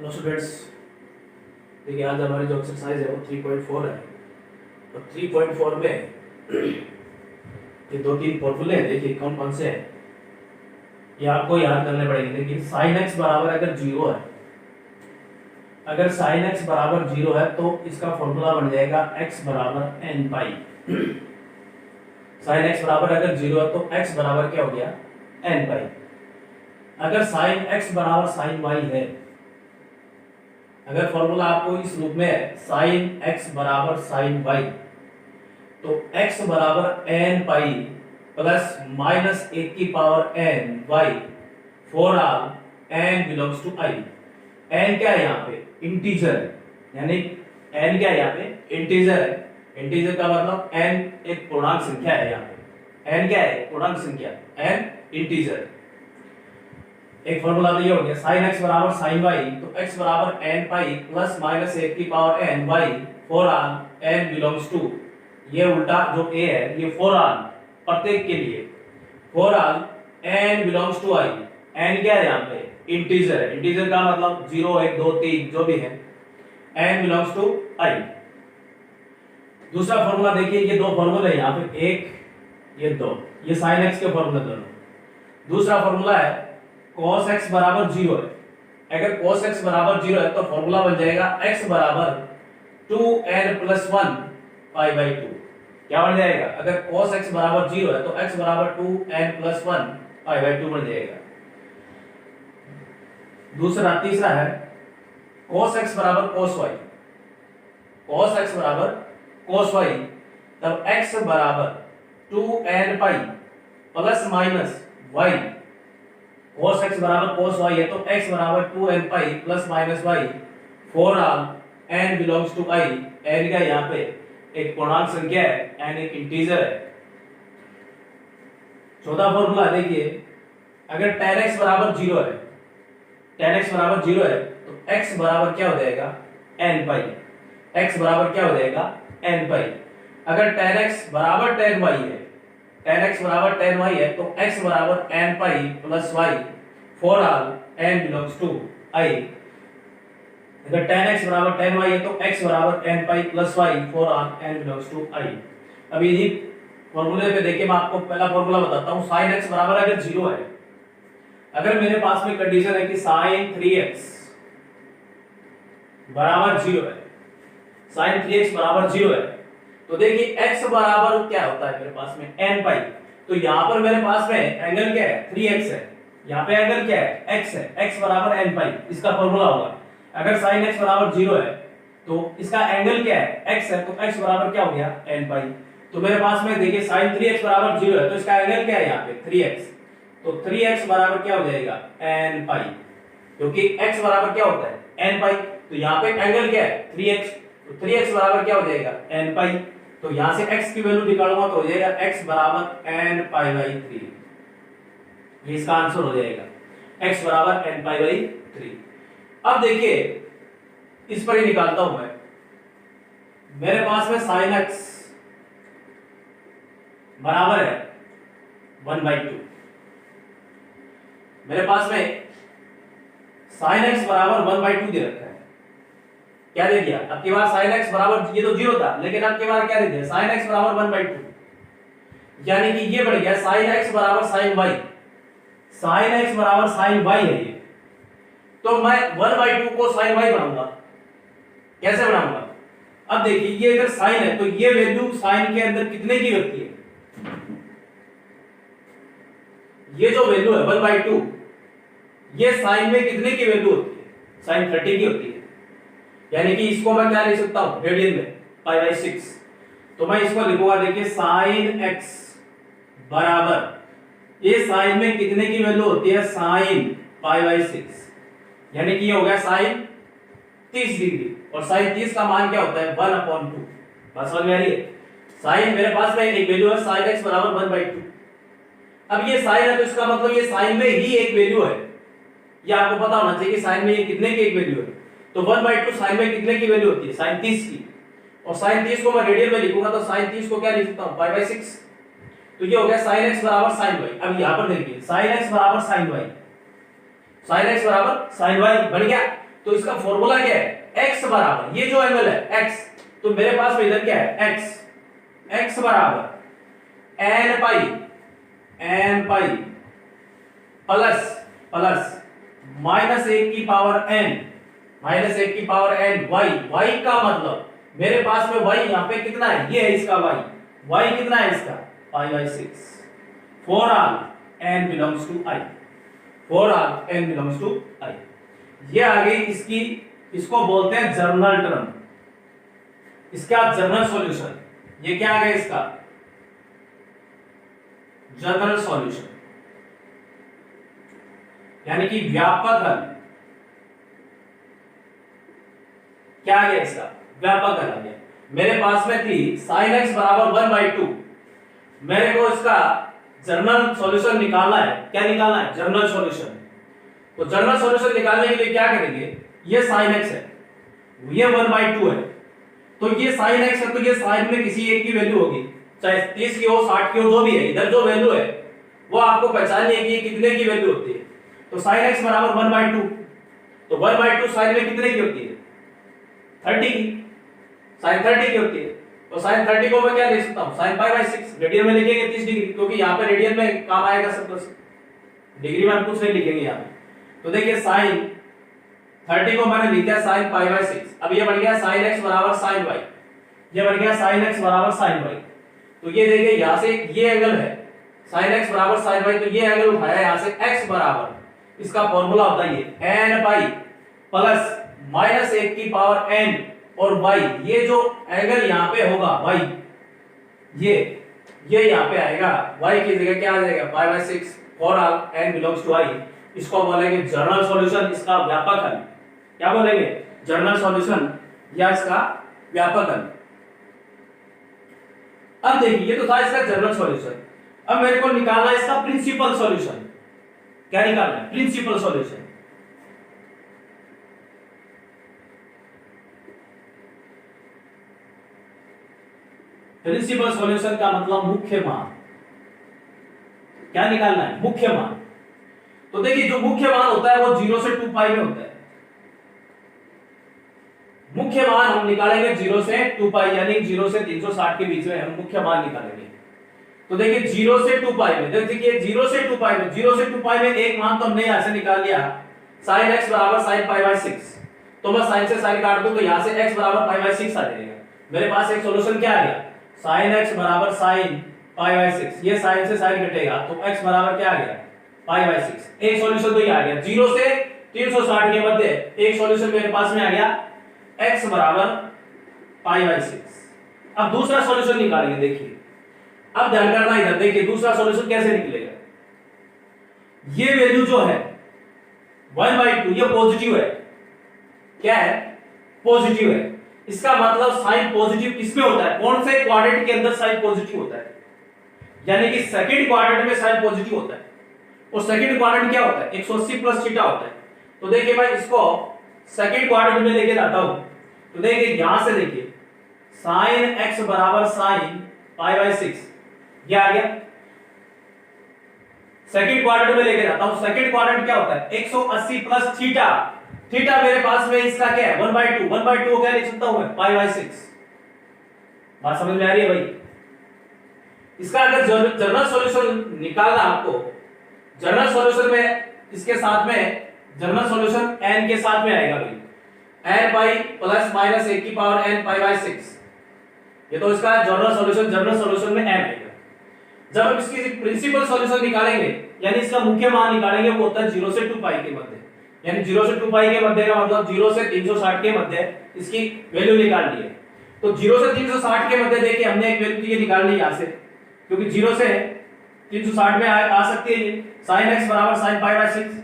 Hello students, देखिए आज हमारी जो एक्सरसाइज है वो 3.4 है और 3.4 में ये दो तीन फॉर्मूले हैं। देखिए कौन कौन से हैं ये आपको याद करने पड़ेंगे। देखिए साइन एक्स बराबर अगर जीरो है, अगर साइन एक्स बराबर जीरो है तो इसका फॉर्मूला बन जाएगा एक्स बराबर एन पाई। साइन एक्स बराबर अगर जीरो है तो एक्स बराबर क्या हो गया, एन पाई। अगर साइन एक्स बराबर साइन वाई है, अगर फॉर्मूला आपको इस रूप में है साइन एक्स बराबर साइन वाई, तो एक्स बराबर एन पाई प्लस माइनस एक की power n y for all n belongs to i. N क्या है यहाँ पे, इंटीजर है, यानी एन क्या है यहाँ पे, इंटीजर है। इंटीजर का मतलब एन एक पूर्णांक संख्या है। यहाँ पे एन क्या है, पूर्णांक संख्या, एन इंटीजर। एक फॉर्मूला तो ये हो गया साइन एक्स बराबर साइन वाई, तो एक्स बराबर एन पाई प्लस माइनस एक की power n y for all n belongs to, ये उल्टा जो ए है ये फॉर ऑल प्रत्येक के लिए, for all n belongs to i. N क्या है यहाँ पे, इंटीजर है। इंटीजर का मतलब 0 1 2 3 जो भी है, एन बिलोंग्स टू आई। दूसरा फॉर्मूला देखिए, ये दो फॉर्मूले हैं यहाँ पे, एक ये दो, ये साइन एक्स के फॉर्मूले दोनों। दूसरा फॉर्मूला है cos x बराबर 0 है। अगर cos x बराबर 0 है तो फॉर्मूला बन जाएगा x बराबर 2n प्लस 1 पाई बाई 2। क्या बन जाएगा, अगर cos x बराबर 0 है तो x बराबर 2n प्लस 1 पाई बाई 2 बन जाएगा। तीसरा है cos x बराबर cos y। cos x बराबर cos y, तब x बराबर 2n pi plus minus y। cos x बराबर cos y है तो x बराबर 2n pi plus minus y for all n belongs to i। n का यहाँ पे एक पूर्णांक संख्या है, n एक इंटीजर है। चौथा फॉर्मूला देखिए, अगर tan x बराबर 0 है, tan x बराबर 0 है तो x बराबर क्या हो जाएगा, n पाई। x बराबर क्या हो जाएगा, n पाई। अगर tan x बराबर tan y है, tan x बराबर tan y है तो x बराबर n pi plus y for all n belongs to i। अगर tan x बराबर tan y है तो x बराबर n pi plus y for all n belongs to i। अब यदि फॉर्मूले पे देखिए, मैं आपको पहला फॉर्मूला बताता हूं। sin x बराबर अगर 0 है, अगर मेरे पास में कंडीशन है कि sin 3x बराबर 0 है, sin 3x बराबर 0 है, तो देखिए x बराबर क्या होता है मेरे पास में, n पाई। तो यहां पर मेरे पास में एंगल क्या है, 3x है। यहाँ पे एंगल क्या है, x है, x बराबर n पाई, इसका फॉर्मूला होगा। अगर sin x बराबर 0 है तो इसका एंगल क्या है, x है, तो x बराबर क्या हो गया, n पाई। तो मेरे पास में देखिए sin 3x बराबर 0 है तो इसका एंगल क्या है यहाँ पे, 3x, तो 3x बराबर क्या हो जाएगा, n पाई, क्योंकि x बराबर क्या होता है, n पाई। तो यहाँ पे एंगल क्या है, 3x, तो 3x बराबर क्या हो जाएगा, n पाई। तो यहां से x की वैल्यू निकालूंगा तो हो जाएगा x बराबर n पाई बाई 3। ये इसका आंसर हो जाएगा, x बराबर n पाई बाई 3। अब देखिए इस पर ही निकालता हूं मैं। मेरे पास में sin x बराबर है 1/2। मेरे पास में sin x बराबर 1/2 दे रखा है। क्या दे दिया, अब की बार sin x बराबर, ये तो 0 था, लेकिन अब की बार क्या दे दिया, sin x बराबर 1/2, यानी कि ये बढ़ गया sin x बराबर sin y। sin x बराबर sin y है ये, तो मैं 1/2 को sin y बनाऊंगा। कैसे बनाऊंगा, अब देखिए ये अगर sin है तो ये वैल्यू sin के अंदर कितने की होती है, ये जो वैल्यू है 1/2, ये sin में कितने की वैल्यू होती है, sin 30 की होती है। यानी कि इसको मैं क्या लिख सकता हूं, रेडियन में पाई बाई 6। तो मैं इसको लिखूंगा, देखिए sin x बराबर, ये sin में कितने की वैल्यू होती है, sin पाई बाई 6, यानी कि ये हो गया sin 30 डिग्री, और sin 30 का मान क्या होता है, 1/2। बात समझ में आ रही है। sin मेरे पास में एक वैल्यू है sin x बराबर 1/2। अब ये sin है तो इसका मतलब ये sin में ही एक वैल्यू है, ये आपको पता होना चाहिए कि sin में ये कितने की एक वैल्यू है। तो 1/2 sin में कितने की वैल्यू होती है, sin 30 की, और sin 30 को मैं रेडियन में लिखूंगा तो sin 30 को क्या लिख सकता हूं, पाई बाई 6। तो ये हो गया sin x बराबर sin y। अब यहां पर देखिए sin x बराबर sin y, sin x बराबर sin y बन गया। तो इसका फॉर्मूला क्या है, x बराबर ये जो एंगल है x, तो मेरे पास में इधर क्या है x बराबर n पाई प्लस माइनस 1 की पावर n y का मतलब मेरे पास में y यहाँ पे कितना है, ये है इसका y कितना है इसका π/6 for all n belongs to I। ये आ गई इसकी, इसको बोलते हैं जर्नल टर्म, इसका जर्नल सॉल्यूशन। ये क्या आ गया इसका जनरल सॉल्यूशन, यानी कि व्यापक हल। क्या आ गया इसका व्यापक हल आ गया। मेरे पास में थी sin x बराबर 1/2, मेरे को इसका जर्नल सॉल्यूशन निकालना है। क्या निकालना है, जर्नल सॉल्यूशन। तो जर्नल सॉल्यूशन निकालने के लिए क्या करेंगे, ये sin x है, ये 1/2 है, तो ये sin x है, तो ये sin में किसी एक की वैल्यू होगी, चाहे 30 की हो 60 की हो, जो भी है, इधर जो वैल्यू है वो आपको पहचाननी है कि कितने की वैल्यू होती है। तो sin x बराबर 1/2, तो 1/2 sin में कितने की होती है, 30 की, sin 30 की होती है। तो sin 30 को मैं क्या लिख सकता हूं, sin π/6, रेडियन में लिखेंगे 30 डिग्री, क्योंकि यहाँ पे रेडियन में काम आएगा सब कुछ, डिग्री में हम कुछ नहीं लिखेंगे यहाँ पे। तो देखिए sin 30 को मैंने लिखा है sin π/6, अब ये बन गया sin x बराबर sin y, ये बन गया sin x बराबर sin y। तो ये देखिए यहाँ से ये एंगल है sin x बराबर sin y, तो ये एंगल उठाया यहाँ से x बराबर, इसका फॉर्मूला होता है ये n पाई प्लस माइनस 1 की पावर n और y, ये जो एंगल यहाँ पे होगा y, ये यहाँ पे आएगा, y की जगह क्या आ जाएगा π/6 for all n belongs to I। इसको बोलेंगे जर्नल सॉल्यूशन, इसका व्यापक हल। क्या बोलेंगे, जर्नल सॉल्यूशन या इसका व्यापक हल। अब देखिए ये तो था इसका जनरल सॉल्यूशन, अब मेरे को निकालना है इसका प्रिंसिपल सॉल्यूशन। क्या निकालना है, प्रिंसिपल सॉल्यूशन। प्रिंसिपल सॉल्यूशन का मतलब मुख्य मान। क्या निकालना है, मुख्य मान। तो देखिए जो मुख्य मान होता है वो 0 से 2 पाई में होता है। मुख्य मान हम निकालेंगे 0 से 2 पाई, यानी 0 से 360 के बीच में हम मुख्य मान निकालेंगे। तो देखिए 0 से 2 पाई में, देखिए 0 से 2 पाई में, 0 से 2 पाई में एक मान तो हमने यहां से निकाल लिया sin x बराबर sin π/6, तो मैं sin से sin काट दूं तो यहां से x बराबर π/6 आ जाएगा। मेरे पास एक सॉल्यूशन क्या आ गया, sin x बराबर sin π/6, ये sin से sin कटेगा तो x बराबर क्या आ गया π/6। एक सॉल्यूशन तो ये आ गया। 0 से 360 के मध्य एक सॉल्यूशन मेरे पास में आ गया x बराबर π/6। अब दूसरा सॉल्यूशन निकालेंगे। देखिए अब ध्यान करना इधर, देखिए दूसरा सॉल्यूशन कैसे निकलेगा। ये वैल्यू जो है 1/2 ये पॉजिटिव है। क्या है, पॉजिटिव है। इसका मतलब साइन पॉजिटिव किसमें होता है, कौन से क्वाड्रेंट के अंदर साइन पॉजिटिव होता है, यानी कि सेकंड क्वाड्रेंट में साइन पॉजिटिव होता है। और सेकंड क्वाड्रेंट क्या होता है, 180 प्लस थीटा होता है। तो देखिए मैं इसको सेकंड क्वाड्रेंट में लेके जाता हूं, तो देखिए यहां से देखिए sin x बराबर sin π/6, ये आ गया। सेकंड क्वाड्रेंट में लेके जाता हूं, सेकंड क्वाड्रेंट क्या होता है 180 प्लस थीटा, थीटा मेरे पास में इसका क्या है 1/2, 1/2 को क्या लिख सकता हूं मैं π/6। बात समझ में आ रही है भाई। इसका अगर जनरल सॉल्यूशन निकालना आपको, जनरल सॉल्यूशन में इसके साथ में जनरल सॉल्यूशन n के साथ में आएगा भाई, n पाई प्लस माइनस 1 की पावर n π/6, ये तो इसका जनरल सॉल्यूशन में n आएगा। जब हम इसकी प्रिंसिपल सॉल्यूशन निकालेंगे, यानी इसका मुख्य मान निकालेंगे, वो होता है 0 से 2 पाई के मध्य, यानी 0 से 2 पाई के मध्य का मतलब 0 से 360 के मध्य इसकी वैल्यू निकाल ली है। तो 0 से 360 के मध्य देखिए हमने एक वैल्यू ये निकाल ली यहां से, क्योंकि 0 से 360 में आ सकती है ये sin x बराबर sin π/6।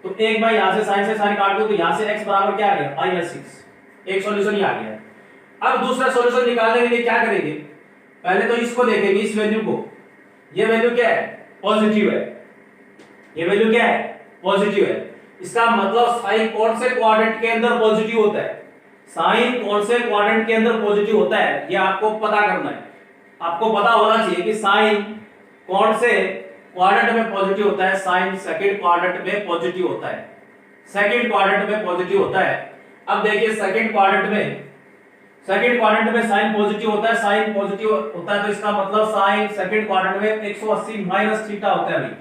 तो एक बार यहां से sin से sin काट दो तो यहां से x बराबर क्या आ गया π/6। एक सॉल्यूशन ये आ गया। अब दूसरा सॉल्यूशन निकालने के लिए क्या करेंगे, पहले तो इसको देखेंगे, इस वैल्यू को। ये वैल्यू क्या है, पॉजिटिव है। ये वैल्यू क्या है, पॉजिटिव है। इसका मतलब साइन कौन से क्वाड्रेंट के अंदर पॉजिटिव होता है, साइन कौन से क्वाड्रेंट के अंदर पॉजिटिव होता है, ये आपको पता करना है। आपको पता होना चाहिए कि साइन कौन से क्वाड्रेंट में पॉजिटिव होता है। साइन सेकंड क्वाड्रेंट में पॉजिटिव होता है। सेकंड क्वाड्रेंट में पॉजिटिव होता है। अब देखिए सेकंड क्वाड्रेंट में साइन पॉजिटिव होता है, साइन पॉजिटिव होता है तो इसका मतलब साइन सेकंड क्वाड्रेंट में 180 माइनस थीटा होता है। अभी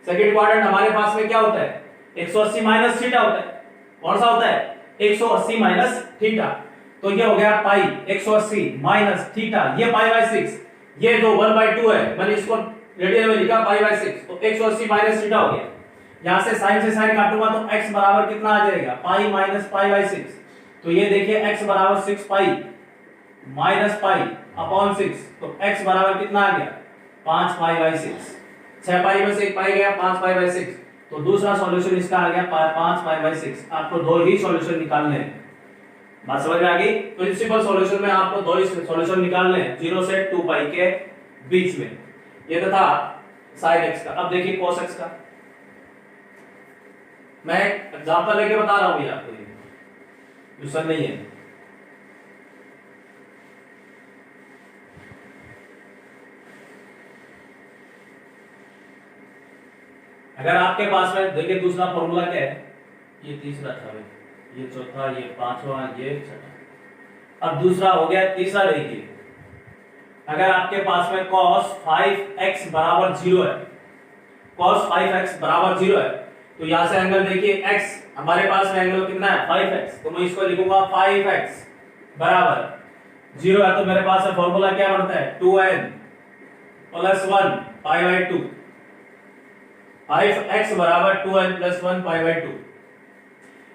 सेकंड क्वाड्रेंट हमारे पास में क्या होता है, 180 माइनस थीटा होता है। कौन सा होता है, 180 माइनस थीटा। तो ये हो गया पाई 180 माइनस थीटा, ये पाई बाय 6, ये जो 1/2 है मैंने इसको रेडियन में लिखा पाई बाय 6, तो 180 माइनस थीटा हो गया। यहां से साइन काटूंगा तो x बराबर कितना आ जाएगा, पाई माइनस पाई बाय 6। तो ये देखिए x बराबर 6 पाई माइनस पाई अपॉन 6, तो x बराबर कितना आ गया, 5 पाई बाय 6। 6 पाई में से 1 पाई गया, 5 पाई बाय 6। तो दूसरा सॉल्यूशन इसका आ गया 5 पाई बाय 6। आपको दो ही सॉल्यूशन निकालने हैं, बात समझ में आ गई। प्रिंसिपल सॉल्यूशन में आपको दो ही सॉल्यूशन निकालने हैं 0 से 2 पाई के बीच में। ये तो था sin x का। अब देखिए cos x का, मैं एग्जांपल लेके बता रहा हूं ये आपको, ये ट्यूशन नहीं है। अगर आपके पास में देखिए दूसरा फॉर्मूला क्या है, ये तीसरा था भाई, ये चौथा, ये पांचवा, ये छठा। अब दूसरा हो गया, तीसरा देखिए अगर आपके पास में cos 5x बराबर 0 है, cos 5x बराबर 0 है, तो यहां से एंगल देखिए x हमारे पास में एंगल कितना है 5x, तो मैं इसको लिखूंगा 5x बराबर 0 है। तो मेरे पास में फॉर्मूला क्या बनता है 2n plus 1 pi by 2, 5x बराबर 2n प्लस 1 पाई बाय 2।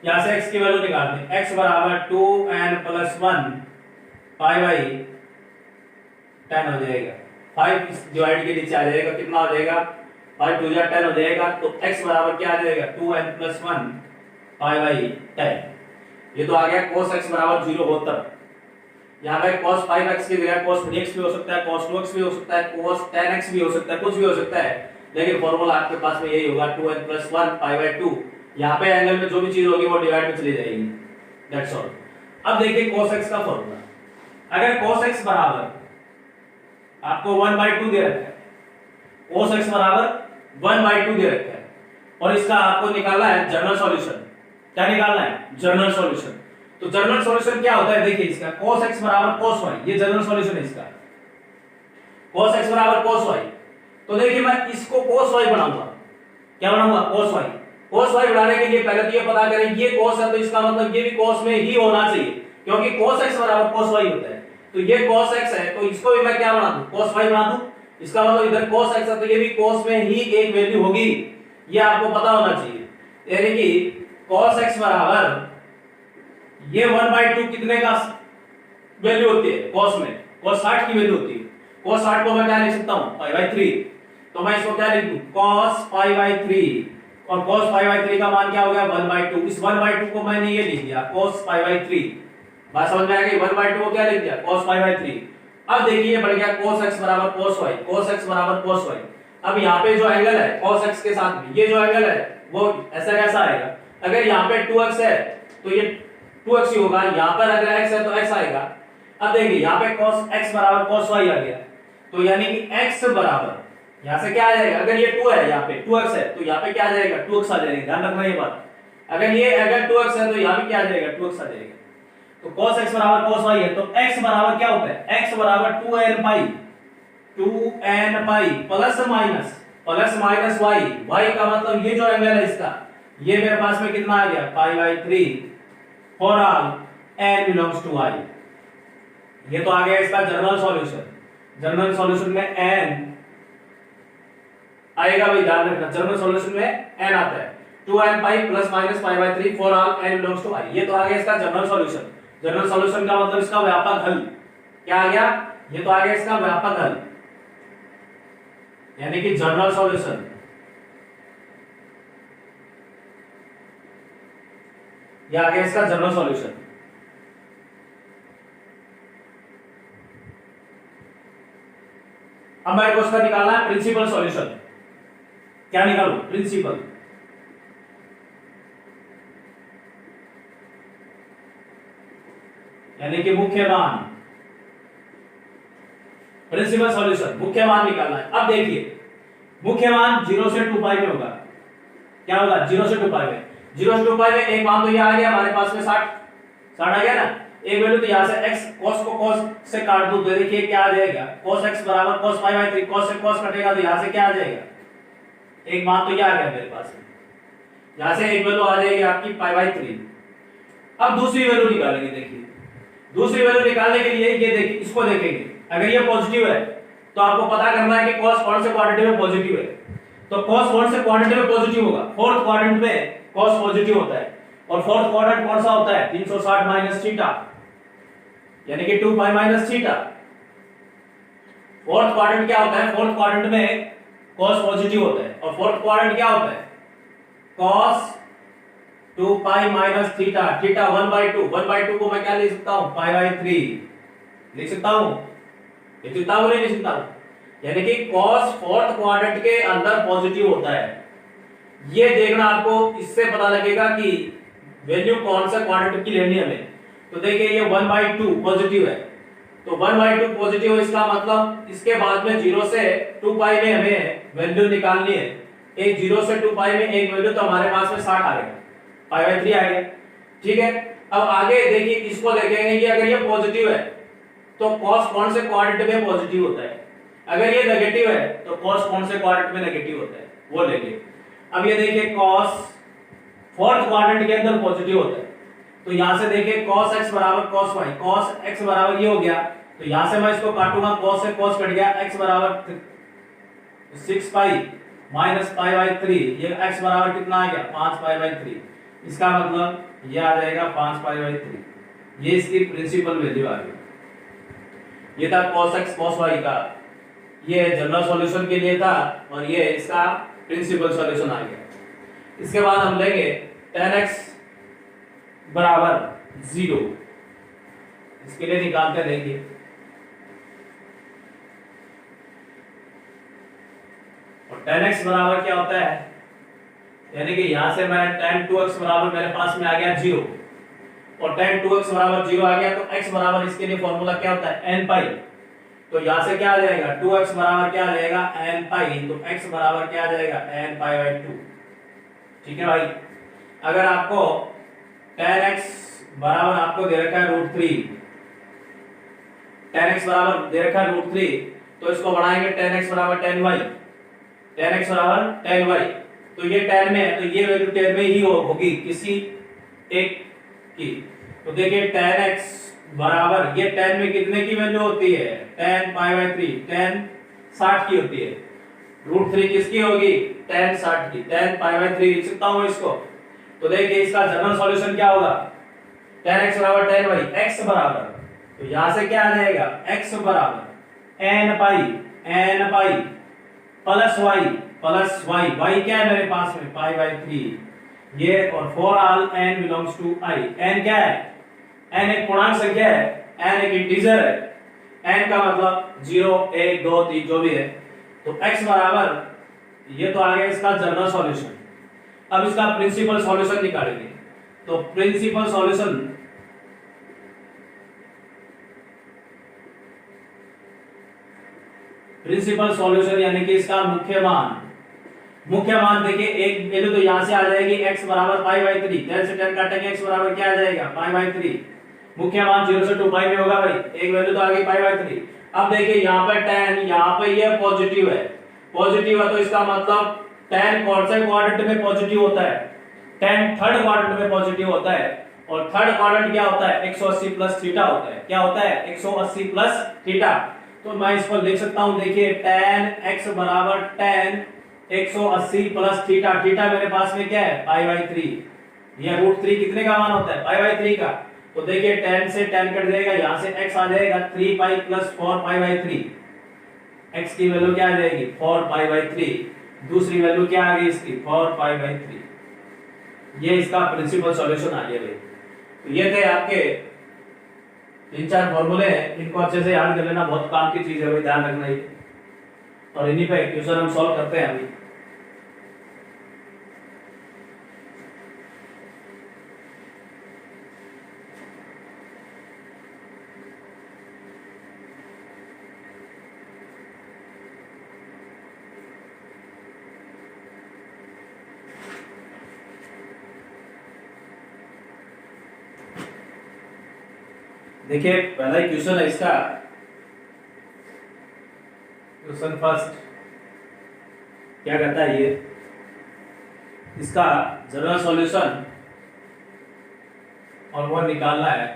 यहां से x की वैल्यू निकाल दें, x बराबर 2n प्लस 1 पाई बाय 10 हो जाएगा। 5 इस डिवाइड के नीचे आ जाएगा, कितना हो जाएगा 5 2 10 हो जाएगा। तो x बराबर क्या आ जाएगा 2n प्लस 1 पाई बाय 10। ये तो आ गया cos x बराबर 0 हो तब। यहाँ पे cos 5x की जगह cos 3x भी हो सकता है, cos 2x भी हो सकता है, cos 10x भी हो सकता है, कुछ भी हो सकता है, लेकिन फॉर्मूला आपके पास में यही होगा 2n प्लस 1 पाई बाय 2। यहाँ पे एंगल में जो भी चीज होगी वो डिवाइड में चली जाएगी, दैट्स ऑल। अब देखिए cos x का फॉर्मूला, अगर cos x बराबर आपको 1/2 दे रखा है, cos x बराबर 1/2 दे रखा है, और इसका आपको निकालना है जनरल सॉल्यूशन। क्या निकालना है, जनरल सॉल्यूशन। तो जनरल सॉल्यूशन क्या होता है, देखिए इसका cos x बराबर cos y, ये जनरल सॉल्यूशन है इसका, cos x बराबर cos y। तो देखिए मैं इसको cos y बनाऊंगा, क्या बनाऊंगा cos y। cos y बनाने के लिए पहले तो ये पता करें ये cos है तो इसका मतलब ये भी cos में ही होना चाहिए, क्योंकि cos x बराबर cos y होता है। तो ये cos x है तो इसको भी मैं क्या बना दूं, cos y बना दूं। इसका मतलब इधर cos x है तो ये भी cos में ही एक वैल्यू होगी, ये आपको पता होना चाहिए। यानी कि cos x बराबर ये 1/2 कितने का वैल्यू होती है cos में, cos 60 की वैल्यू होती है। cos 60 को मैं क्या लिख सकता हूं पाई बाय 3, तो मैं इसको क्या लिख दूं cos पाई बाय 3, और cos पाई बाय 3 का मान क्या हो गया 1/2। इस 1/2 को मैंने ये लिख दिया cos पाई बाय 3, बात समझ में आ गई। 1/2 को क्या लिख दिया cos पाई बाय 3। अब देखिए ये बढ़ गया cos x बराबर cos y, cos x बराबर cos y। अब यहाँ पे जो एंगल है cos x के साथ में ये जो एंगल है वो ऐसा कैसा आएगा, अगर यहाँ पे 2x है तो ये 2x ही होगा, यहाँ पर अगर x है तो x आएगा। अब देखिए यहाँ पे cos x बराबर cos y आ गया, तो यानी कि x बराबर यहाँ से क्या आ जाएगा, अगर ये 2 है यहाँ पे 2x है तो यहाँ पे क्या आ जाएगा 2x आ जाएगा, ध्यान रखना ये बात। अगर 2x है तो यहाँ पे क्या आ जाएगा 2x आ जाएगा। तो cos x बराबर cos y है, तो x बराबर क्या होता है, x बराबर 2n pi plus minus y, y का मतलब ये जो एंगल है इसका, ये मेरे पास में कितना आ गया pi by 3 for all n belongs to y। ये तो आ गया इसका जनरल सॉल्यूशन। जनरल सॉल्यूशन में n आएगा भाई, ध्यान रखना जनरल सॉल्यूशन में n आता है 2n pi plus minus pi by 3 for all n belongs to y। ये तो आ गया इसका जनरल सॉल्यूशन। जनरल सॉल्यूशन का मतलब इसका व्यापक हल क्या आ गया, ये तो आ गया इसका व्यापक हल, यानी कि जनरल सॉल्यूशन। ये आ गया इसका जनरल सॉल्यूशन। अब मेरे को इसका निकालना है प्रिंसिपल सॉल्यूशन। क्या निकालूं, प्रिंसिपल। यानी कि मुख्य मान, प्रिंसिपल सॉल्यूशन मुख्य मान निकालना है। अब देखिए मुख्य मान 0 से 2 पाई में होगा, क्या होगा 0 से 2 पाई में। 0 से 2 पाई में एक मान तो ये आ गया हमारे पास में 60 आ गया ना। एक वैल्यू तो यहाँ से x cos को cos से काट दूं तो देखिए क्या आ जाएगा, cos x बराबर cos पाई बाई 3, cos से cos कटेगा तो यहाँ से क्या आ जाएगा, एक मान तो ये आ गया मेरे पास में, यहाँ से एक वैल्यू आ जाएगी आपकी पाई बाई 3। अब दूसरी वैल्यू निकालेंगे। देखिए दूसरी वैल्यू निकालने के लिए ये देखिए इसको देखेंगे, अगर ये पॉजिटिव है तो आपको पता करना है कि cos कौन से क्वाड्रेंट में पॉजिटिव है, तो cos कौन से क्वाड्रेंट में पॉजिटिव होगा, फोर्थ क्वाड्रेंट में cos पॉजिटिव होता है, और फोर्थ क्वाड्रेंट कौन सा होता है 360 माइनस थीटा, यानी कि 2 pi minus theta. Fourth quadrant क्या होता है, फोर्थ क्वाड्रेंट में cos पॉजिटिव होता है, और फोर्थ क्वाड्रेंट क्या होता है cos 2 pi minus theta, theta 1/2, 1/2 को मैं क्या लिख सकता हूं पाई बाई 3 लिख सकता हूं, लिख सकता हूं नहीं लिख सकता हूं, यानी कि cos फोर्थ क्वाड्रेंट के अंदर पॉजिटिव होता है। ये देखना आपको, इससे पता लगेगा कि वैल्यू कौन सा क्वाड्रेंट की लेनी है हमें। तो देखिए ये 1/2 पॉजिटिव है, तो 1/2 पॉजिटिव है, इसका मतलब इसके बाद में 0 से 2 पाई में हमें वैल्यू निकालनी है। एक 0 से 2 पाई में एक वैल्यू तो हमारे पास में 60 आ गया, पाई बाई 3 आ गया, ठीक है। अब आगे देखिए इसको देखेंगे कि अगर ये पॉजिटिव है तो cos कौन से क्वाड्रेंट में पॉजिटिव होता है, अगर ये नेगेटिव है तो cos कौन से क्वाड्रेंट में नेगेटिव होता है वो लेंगे। अब ये देखिए cos फोर्थ क्वाड्रेंट के अंदर पॉजिटिव होता है, तो यहां से देखिए cos x बराबर cos y, cos x बराबर ये हो गया, तो यहां से मैं इसको काटूंगा, cos से cos कट गया, x बराबर 6 पाई माइनस पाई बाई 3, ये x बराबर कितना आ गया 5 पाई बाई 3, इसका मतलब ये आ जाएगा 5 पाई बाई 3, ये इसकी प्रिंसिपल वैल्यू आ गई। ये था cos x cos y का, ये जनरल सॉल्यूशन के लिए था, और ये इसका प्रिंसिपल सॉल्यूशन आ गया। इसके बाद हम लेंगे tan x बराबर 0, इसके लिए निकालते देखिए, और tan x बराबर क्या होता है, यानी कि यहां से मैं tan 2x बराबर मेरे पास में आ गया 0, और tan 2x बराबर 0 आ गया, तो x बराबर इसके लिए फॉर्मूला क्या होता है n पाई, तो यहां से क्या आ जाएगा 2x बराबर क्या आ जाएगा n पाई, तो x बराबर क्या आ जाएगा n पाई बाई 2, ठीक है भाई। अगर आपको tan x बराबर आपको दे रखा है √3, tan x बराबर दे रखा है √3, तो इसको बढ़ाएंगे tan x बराबर tan y, tan x बराबर tan y, तो ये tan में है तो ये वैल्यू tan में ही होगी किसी एक की, तो देखिए tan x बराबर ये tan में कितने की वैल्यू होती है tan पाई बाई 3, tan 60 की होती है, √3 किसकी होगी tan 60 की, tan पाई बाई 3 लिख सकता हूं इसको। तो देखिए इसका जनरल सॉल्यूशन क्या होगा tan x बराबर tan y, x बराबर, तो यहां से क्या आ जाएगा x बराबर n pi plus y, y क्या है मेरे पास में पाई बाई 3, ये, और for all n belongs to i, n क्या है, n एक पूर्णांक संख्या है, n एक इंटीजर है, n का मतलब 0 1 2 3 जो भी है, तो x बराबर ये तो आ गया इसका जनरल सॉल्यूशन। अब इसका प्रिंसिपल सॉल्यूशन निकालेंगे, तो प्रिंसिपल सॉल्यूशन यानी कि इसका मुख्य मान देखिए, एक वैल्यू तो यहां से आ जाएगी x बराबर पाई बाई 3, 10 से 10 काटेंगे x बराबर क्या आ जाएगा पाई बाई 3, मुख्य मान 0 से 2 पाई में होगा भाई, एक वैल्यू तो आ गई पाई बाई 3। अब देखिए यहाँ पे tan, यहाँ पे ये पॉजिटिव है तो इसका मतलब tan कौन से क्वाड्रेंट में पॉजिटिव होता है, tan थर्ड क्वाड्रेंट में पॉजिटिव होता है, और थर्ड क्वाड्रेंट क्या होता है 180 प्लस थीटा होता है, क्या होता है 180 प्लस थीटा, तो मैं इसको लिख सकता हूं, देखिए tan x बराबर tan 180 प्लस थीटा, थीटा मेरे पास में क्या है पाई बाई 3, यह √3 कितने का मान होता है पाई बाई 3 का, तो देखिए tan से tan कट जाएगा, यहां से x आ जाएगा 3 pi plus 4 pi by 3, x की वैल्यू क्या आ जाएगी 4 पाई बाई 3, दूसरी वैल्यू क्या आ गई इसकी 4 पाई बाई 3, ये इसका प्रिंसिपल सॉल्यूशन आ गया भाई। तो ये थे आपके 3-4 फॉर्मूले हैं, इनको अच्छे से याद कर लेना, बहुत काम की चीज है भाई, ध्यान रखना ही, और इन्हीं पे क्वेश्चन हम सॉल्व करते हैं अभी। देखिए पहला ही क्वेश्चन है इसका, क्वेश्चन फर्स्ट क्या कहता है ये, इसका जनरल सॉल्यूशन और वो निकालना है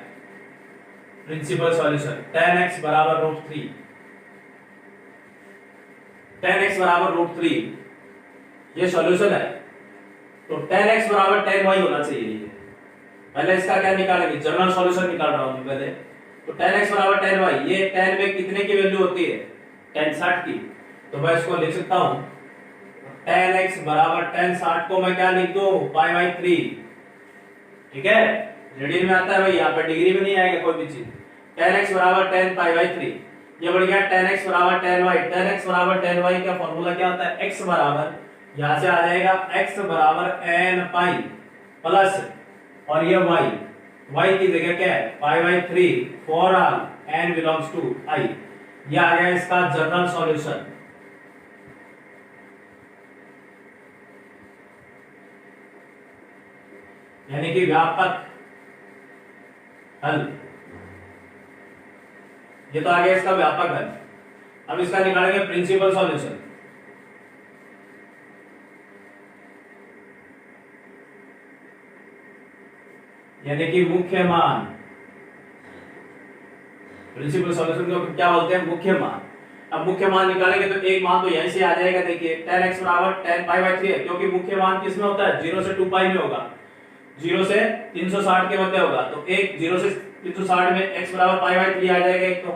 प्रिंसिपल सॉल्यूशन। tan x बराबर √3, tan x बराबर √3 ये सॉल्यूशन है, तो tan x बराबर tan y होना चाहिए। पहले इसका क्या निकालेंगे, जनरल सॉल्यूशन निकाल रहा हूं पहले। तो tan x बराबर tan y, ये tan में कितने की वैल्यू होती है, tan 60 की। तो मैं इसको लिख सकता हूं tan x बराबर tan 60 को मैं क्या लिख दूं, π/3। ठीक है, रेडियन में आता है भाई, यहाँ पे डिग्री में नहीं आएगा कोई भी चीज। tan x बराबर tan π/3, ये बढ़ गया tan x बराबर tan y। tan x बराबर tan y का फॉर्मूला क्या होता है, x बराबर, यहां से आ जाएगा x बराबर n पाई प्लस, और ये y की जगह क्या है π/3 for all n belongs to i। ये आ गया इसका जनरल सॉल्यूशन। यानी कि व्यापक हल, ये तो आ गया इसका व्यापक हल। अब इसका निकालेंगे प्रिंसिपल सॉल्यूशन। यानी कि मुख्य मान, प्रिंसिपल सॉल्यूशन को क्या बोलते हैं, मुख्य मान। अब मुख्य मान निकालेंगे तो एक मान तो यहीं से आ जाएगा, देखिए tan x बराबर tan π/3 है, क्योंकि मुख्य मान किस में होता है, 0 से 2 पाई में होगा, 0 से 360 के मध्य होगा। तो एक 0 से 360 में x बराबर π/3 आ जाएगा, एक तो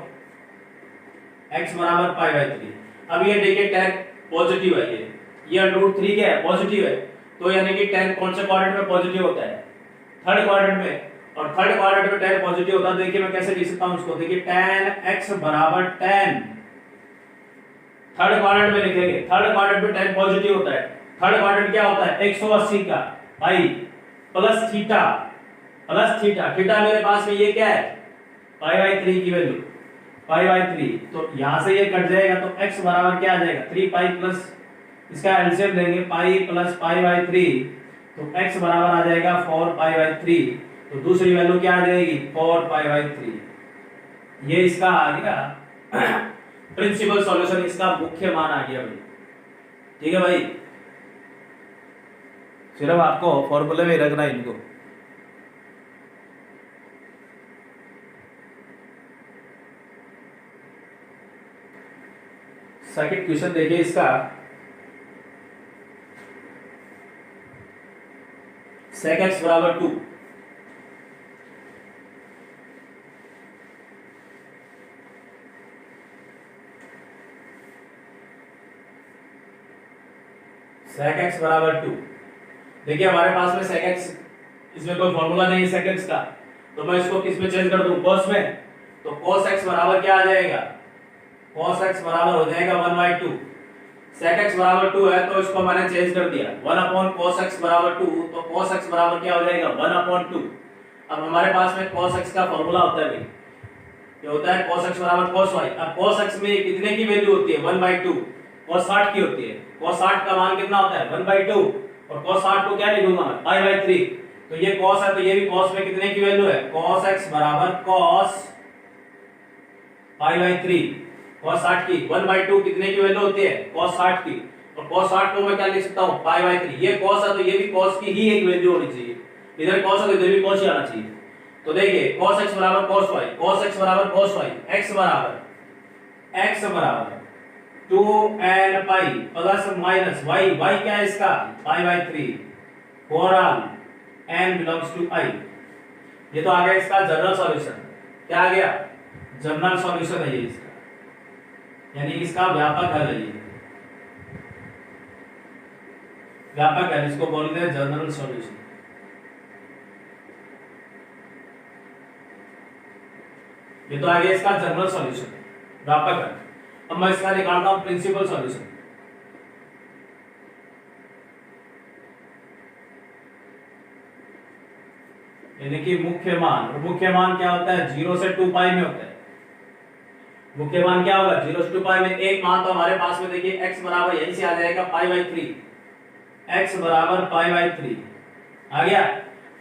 x बराबर π/3। अब ये देखिए tan पॉजिटिव है, ये √3 क्या है, पॉजिटिव है, तो यानी कि tan कौन से क्वाड्रेंट में पॉजिटिव होता है, थर्ड क्वाड्रेंट में, और थर्ड क्वाड्रेंट में tan पॉजिटिव होता है। देखिए मैं कैसे लिख सकता हूं उसको, देखिए tan x बराबर tan, थर्ड क्वाड्रेंट में लिखेंगे, थर्ड क्वाड्रेंट में tan पॉजिटिव होता है। थर्ड क्वाड्रेंट क्या होता है, 180 का पाई प्लस थीटा, थीटा मेरे पास में ये क्या है, π/3 की वैल्यू, π/3। तो यहां से ये कट जाएगा, तो x बराबर क्या आ जाएगा, 3 पाई प्लस, इसका एलसीएम लेंगे पाई प्लस π/3, तो x बराबर आ जाएगा 4 π/3। तो दूसरी वैल्यू क्या आ जाएगी, 4 π/3। ये इसका आ गया प्रिंसिपल सॉल्यूशन, इसका मुख्य मान आ गया भाई। ठीक है भाई, सिर्फ आपको फॉर्मूले में रखना है इनको। सेकंड क्वेश्चन देखिए इसका, sec x बराबर 2, sec x बराबर 2। देखिए हमारे पास में sec x, इसमें कोई फॉर्मूला नहीं है sec x का, तो मैं इसको किस में चेंज कर दूं, cos में। तो cos x बराबर क्या आ जाएगा, cos x बराबर हो जाएगा 1/2। sec x बराबर 2 है, तो इसको मैंने चेंज कर दिया 1/cos x बराबर 2, तो cos x बराबर क्या हो जाएगा, 1/2। अब हमारे पास में cos x का फॉर्मूला होता है भाई, ये होता है cos x बराबर cos y। अब cos x में कितने की वैल्यू होती है, 1/2, cos 60 की होती है। cos 60 का मान कितना होता है, 1/2, और cos 60 को क्या लिखूंगा मैं, π/3। तो ये cos है, तो ये भी cos में कितने की वैल्यू है, cos x बराबर cos π/3। cos 60 की 1/2 कितने की वैल्यू होती है, cos 60 की, और cos 60 को मैं क्या लिख सकता हूं, π/3। ये cos है, तो ये भी cos की ही एक वैल्यू होनी चाहिए, इधर cos है तो इधर भी cos ही आना चाहिए। तो देखिए cos x बराबर cos y, cos x बराबर cos y, x बराबर 2n pi plus minus y क्या है इसका, π/3 for all n belongs to i। ये तो आ गया इसका जनरल सॉल्यूशन। क्या आ गया, जनरल सॉल्यूशन है ये इसका, यानी इसका व्यापक हल है, ये व्यापक हल, इसको बोलते हैं जनरल सॉल्यूशन। ये तो आ गया इसका जनरल सॉल्यूशन, व्यापक हल। अब मैं इसका निकालता हूं प्रिंसिपल सॉल्यूशन। यानी कि मुख्य मान, और मुख्य मान क्या होता है, 0 से 2 पाई में होता है। मुख्य मान क्या होगा, 0 से 2 पाई में। एक मान तो हमारे पास में देखिए x बराबर यहीं से आ जाएगा π/3, x बराबर π/3 आ गया।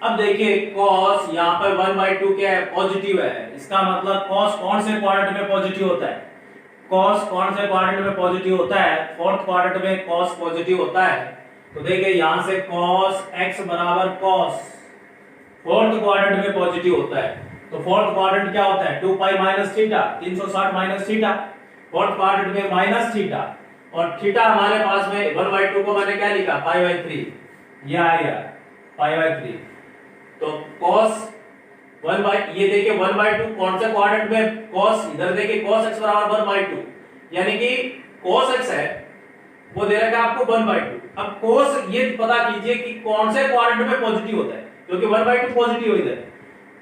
अब देखिए cos यहाँ पर 1/2 क्या है, पॉजिटिव है। इसका मतलब cos कौन से क्वाड्रेंट में पॉजिटिव होता है, cos कौन से क्वाड्रेंट में पॉजिटिव होता है, फोर्थ क्वाड्रेंट में cos पॉजिटिव होता है। तो देखिए यहां से cos x बराबर cos फोर्थ क्वाड्रेंट में पॉजिटिव होता है। तो फोर्थ क्वाड्रेंट क्या होता है, 2 pi minus theta, 360 minus theta, fourth quadrant में माइनस थीटा, और थीटा हमारे पास में 1/2 को मैंने क्या लिखा, पाई/3, ये आएगा पाई/3। तो cos 1/, ये देखिए 1/2 कौन से क्वाड्रेंट में, cos, इधर देखिए cos x बराबर 1/2, यानी कि cos x है वो दे रखा है आपको 1/2। अब cos ये पता कीजिए कि कौन से क्वाड्रेंट में पॉजिटिव होता है, क्योंकि 1/2 पॉजिटिव इधर,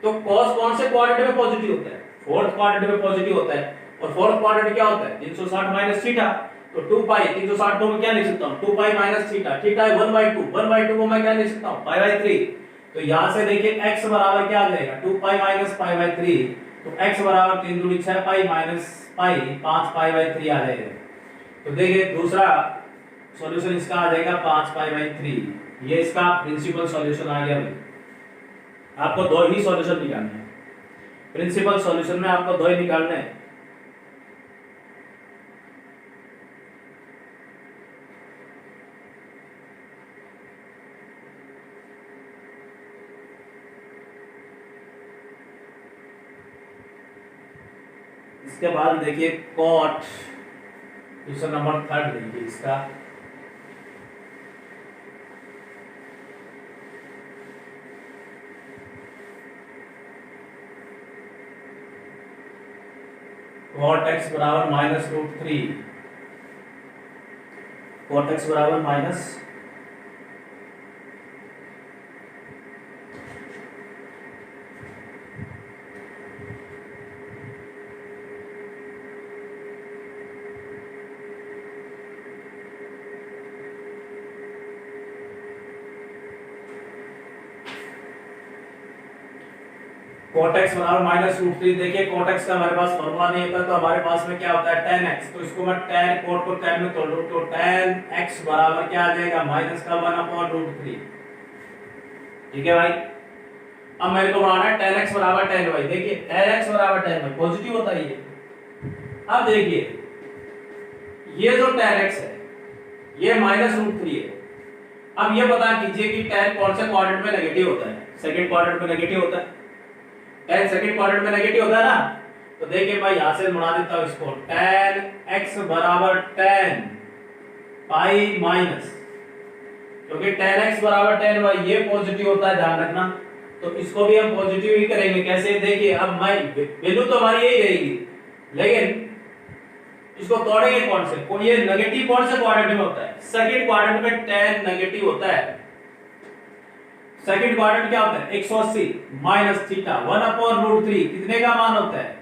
तो cos कौन से क्वाड्रेंट में पॉजिटिव होता है, फोर्थ क्वाड्रेंट में पॉजिटिव होता है। और फोर्थ क्वाड्रेंट क्या होता है, 360 माइनस थीटा, तो 2 पाई, 360 को मैं क्या लिख सकता हूं, 2 पाई माइनस थीटा, थीटा है 1/2, 1/2 को मैं क्या लिख सकता हूं, पाई/3। तो यहां से देखिए x बराबर क्या आ जाएगा, 2 पाई माइनस पाई/3, तो x बराबर 3 दूनी 6 पाई माइनस पाई 5 पाई/3 आ जाएगा। तो देखिए दूसरा सॉल्यूशन इसका आ जाएगा 5 पाई/3। ये इसका प्रिंसिपल सॉल्यूशन आ गया भाई। आपको दो ही सॉल्यूशन निकालने हैं, प्रिंसिपल सॉल्यूशन में आपको दो ही निकालने हैं। इसके बाद देखिए cot, क्वेश्चन नंबर 3 देखिए इसका, cot x बराबर -√3, cot x बराबर माइनस cot x बराबर -√3। देखिए cot x का हमारे पास फॉर्मूला नहीं होता, तो हमारे पास में क्या होता है tan x, तो इसको मैं tan, cot को tan में तोड़ दूं, तो tan x बराबर क्या आ जाएगा, माइनस का 1/√3। ठीक है भाई। अब मेरे को बनाना है tan x बराबर tan y। देखिए tan x बराबर tan y पॉजिटिव होता है ये। अब देखिए ये जो tan x है ये -√3 है। अब ये पता कीजिए कि tan कौन से क्वाड्रेंट में नेगेटिव होता है, सेकंड क्वाड्रेंट में नेगेटिव होता है। tan सेकंड क्वाड्रेंट में नेगेटिव होता है ना, तो देखिए मैं यहां से बना देता हूं इसको, tan x बराबर tan पाई माइनस, क्योंकि tan x बराबर tan y ये पॉजिटिव होता है, ध्यान रखना। तो इसको भी हम पॉजिटिव ही करेंगे। कैसे, देखिए अब मैं वैल्यू तो हमारी यही रहेगी, लेकिन इसको तोड़ेंगे कौन से, को ये नेगेटिव कौन से क्वाड्रेंट में होता है, सेकंड क्वाड्रेंट में tan नेगेटिव होता है। सेकंड क्वाड्रेंट क्या होता है, 180 माइनस थीटा 1/√3 कितने का मान होता है,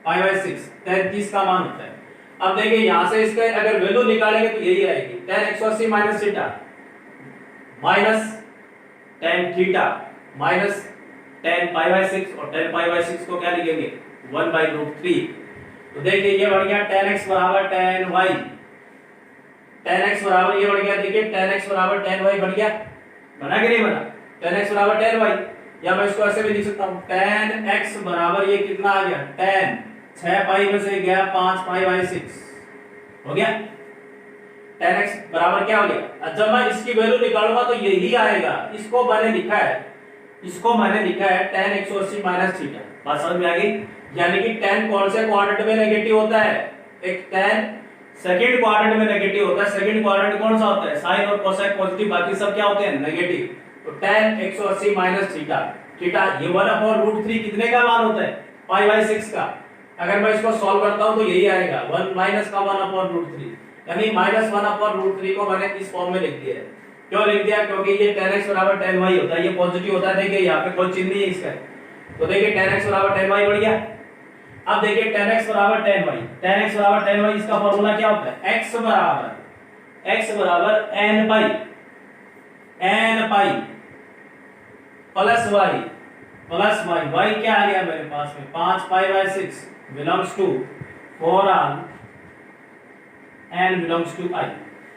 पाई/6, 33 का मान होता है। अब देखिए यहां से इसका अगर वैल्यू निकालेंगे तो यही आएगी, tan 180 minus theta minus tan theta minus tan पाई/6, और tan पाई/6 को क्या लिखेंगे, 1/√3। तो देखिए ये बढ़ गया tan x बराबर tan y, tan x बराबर ये बढ़ गया, देखिए tan x बराबर tan y बढ़ गया, बना कि नहीं बना, tan x बराबर tan y। या मैं इसको ऐसे भी लिख सकता हूं, tan x बराबर ये कितना आ गया, tan 6 पाई में से गया 5 पाई/6 हो गया। tan x बराबर क्या हो गया। जब मैं इसकी वैल्यू निकालूंगा तो यही आएगा। इसको मैंने लिखा है tan 180 माइनस थीटा। बात समझ में आ गई। यानी कि tan कौन से क्वाड्रेंट में नेगेटिव होता है, एक tan सेकंड क्वाड्रेंट में नेगेटिव होता है। सेकंड क्वाड्रेंट कौन सा होता है, साइन और कोसाइन पॉजिटिव, बाकी सब क्या होते हैं, नेगेटिव। तो tan 180 माइनस थीटा, थीटा ये 1/√3 कितने का मान होता है, पाई/6 का। अगर मैं इसको सॉल्व करता हूं तो यही आएगा, 1 माइनस का 1/√3, यानी -1/√3 को मैंने इस फॉर्म में लिख दिया है। क्यों लिख दिया, क्योंकि ये tan x बराबर tan y होता है, ये पॉजिटिव होता है। देखिए यहाँ पे कोई चिन्ह नहीं है इसका, तो देखिए tan x बराबर tan y बढ़ गया। अब देखिए tan x बराबर tan y, tan x बराबर tan y इसका फॉर्मूला क्या होता है, x बराबर n pi plus y, y क्या आ गया मेरे पास में, 5 पाई/6 belongs to 4r n belongs to i।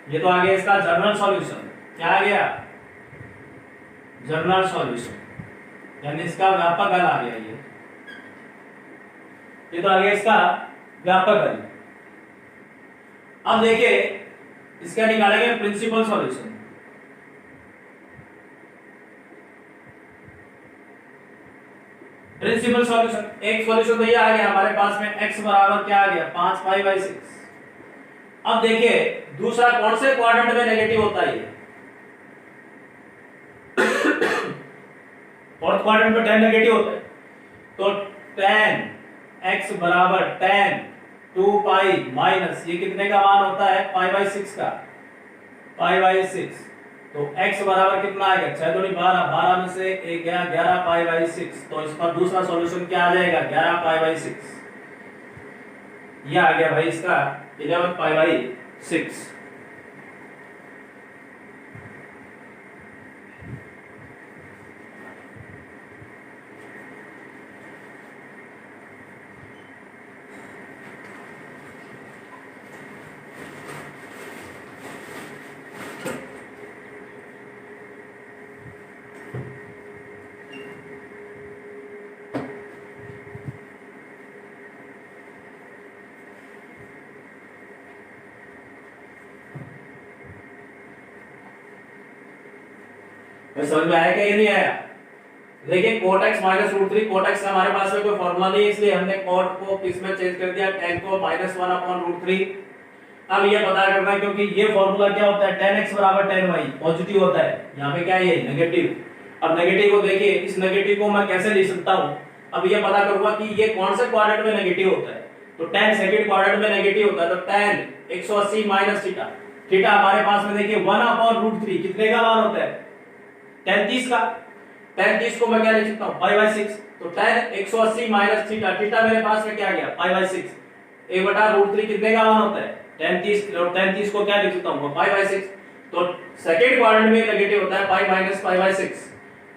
ये तो आ गया इसका जनरल सॉल्यूशन। क्या आ गया, जनरल सॉल्यूशन, यानी इसका व्यापक हल आ गया ये तो आ गया इसका व्यापक हल। अब देखिए इसका निकालेंगे प्रिंसिपल सॉल्यूशन। प्रिंसिपल सॉल्यूशन, एक सॉल्यूशन तो ये आ गया हमारे पास में x बराबर क्या आ गया 5 पाई बाई 6। अब देखिए दूसरा कौन से क्वाड्रेंट में नेगेटिव होता है, फोर्थ क्वाड्रेंट में tan नेगेटिव होता है, तो tan x बराबर tan 2 पाई माइनस ये कितने का मान होता है पाई बाई 6 का, पाई बाई 6। तो x बराबर कितना आएगा 6 दूनी 12, 12 में से 1 गया 11 पाई बाई 6। तो इसका दूसरा सॉल्यूशन क्या आ जाएगा 11 पाई बाई 6। ये आ गया भाई इसका 11 पाई बाई 6। समझ में आया क्या ये नहीं आया? देखिए cot x माइनस रूट 3, cot x का हमारे पास में कोई फॉर्मूला नहीं है इसलिए हमने cot को किस में चेंज कर दिया tan को -1 अपॉन रूट 3। अब ये पता करना है क्योंकि ये फॉर्मूला क्या होता है tan x बराबर tan y पॉजिटिव होता है, यहाँ पे क्या है ये नेगेटिव। अब नेगेटिव को देखिए इस नेगेटिव को मैं कैसे लिख सकता हूँ, अब ये पता करूंगा कि ये कौन से क्वाड्रेंट में नेगेटिव होता है। तो tan सेकंड क्वाड्रेंट में नेगेटिव होता है तो tan 180 माइनस थीटा, थीटा हमारे पास में देखिए 1 अपॉन रूट 3 कितने का मान होता है tan 30 का। tan 30 को मैं क्या लिख सकता हूं पाई बाई 6। तो tan 180 माइनस थीटा, थीटा मेरे पास में क्या गया पाई बाई 6, 1 बटा रूट 3 कितने का मान होता है tan 30। और tan 30 को क्या लिख सकता हूं पाई बाई 6। तो सेकंड क्वाड्रेंट में नेगेटिव होता है पाई माइनस पाई बाई 6।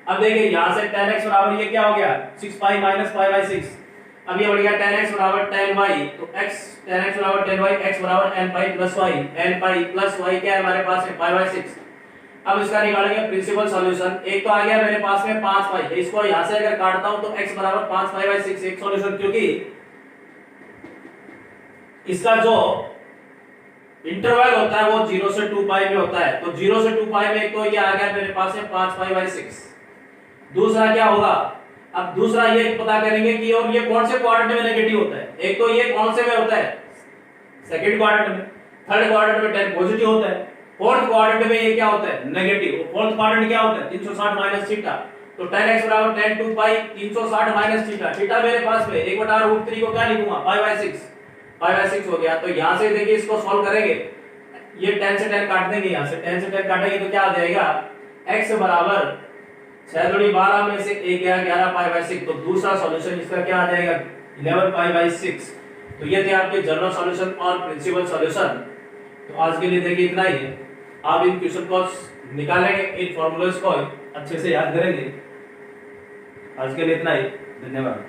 अब देखिए यहां से tan x बराबर ये क्या हो गया 6 पाई माइनस पाई बाई 6। अब ये बढ़ गया tan x बराबर tan y, तो x tan x बराबर tan y, x बराबर n pi plus y, n pi plus y क्या है हमारे पास में पाई बाई 6। अब इसका निकालेंगे प्रिंसिपल सॉल्यूशन। एक तो आ गया मेरे पास में 5 पाई, इसको यहां से अगर काटता हूं तो x बराबर 5 पाई बाई 6 एक सॉल्यूशन, क्योंकि इसका जो इंटरवल होता है वो 0 से 2 पाई में होता है। तो 0 से 2 पाई में एक तो ये आ गया मेरे पास में 5 पाई बाई 6। दूसरा क्या होगा, अब दूसरा ये पता करेंगे कि और ये कौन से क्वाड्रेंट में नेगेटिव होता है। एक तो ये कौन से में होता है सेकंड क्वाड्रेंट में, थर्ड क्वाड्रेंट में tan पॉजिटिव होता है, फोर्थ क्वाड्रेंट में ये क्या होता है नेगेटिव। फोर्थ क्वाड्रेंट क्या होता है 360 माइनस थीटा। तो tan x बराबर tan 2 पाई 360 माइनस थीटा, थीटा मेरे पास में 1 बटा रूट 3 को क्या लिखूंगा पाई बाई 6, पाई बाई 6 हो गया। तो यहां से देखिए इसको सॉल्व करेंगे, ये tan से tan काट देंगे, यहां से tan से tan काटेंगे तो क्या आ जाएगा x बराबर 6 दूनी 12 में से 1 गया 11 पाई बाई 6। तो दूसरा सॉल्यूशन इसका क्या आ जाएगा 11 पाई बाई 6। तो ये थे आपके जनरल सॉल्यूशन और प्रिंसिपल सॉल्यूशन। तो आज के लिए देखिए इतना ही है, आप इन क्वेश्चन को निकालेंगे, इन फॉर्मूलाज को अच्छे से याद करेंगे। आज के लिए इतना ही, धन्यवाद।